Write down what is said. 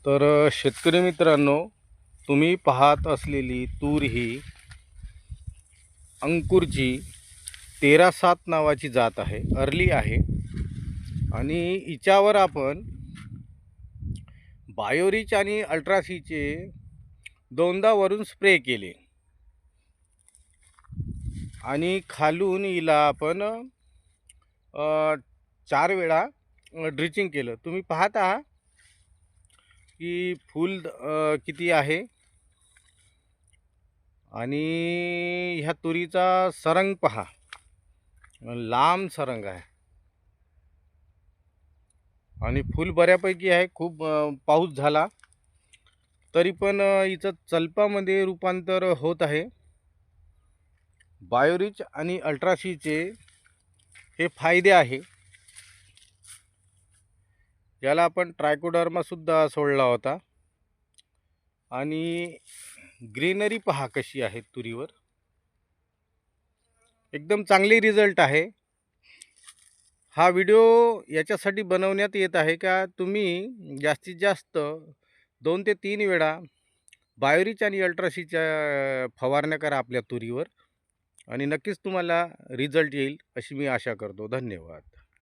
शेतकरी मित्रांनो, तुम्ही पाहत असलेली तूर ही अंकुरची 13-7 नावाची जात आहे, अर्ली आहे. आणि हिच्यावर आपण बायोरिच आणि अल्ट्रासीचे दोनदा वरून स्प्रे केले आणि खालून हिला आपण 4 वेळा ड्रिचिंग केलं. तुम्ही पाहत आहात की फूल किती आहे आणि ह्या तुरीचा सरंग पहा, लांब सरंग आहे आणि फूल बऱ्यापैकी आहे. खूप पाऊस झाला तरी पण हिचं चलपामध्ये रूपांतर होत आहे. बायोरिच आणि अल्ट्रासीचे हे फायदे आहे. याला आपण ट्रायकोडर्मासुद्धा सोडला होता आणि ग्रीनरी पहा कशी आहे तुरीवर, एकदम चांगली रिझल्ट आहे. हा व्हिडिओ याच्यासाठी बनवण्यात येत आहे का तुम्ही जास्तीत जास्त 2 ते 3 वेळा बायोरिच आणि अल्ट्रासीच्या फवारण्या करा आपल्या तुरीवर आणि नक्कीच तुम्हाला रिझल्ट येईल अशी मी आशा करतो. धन्यवाद.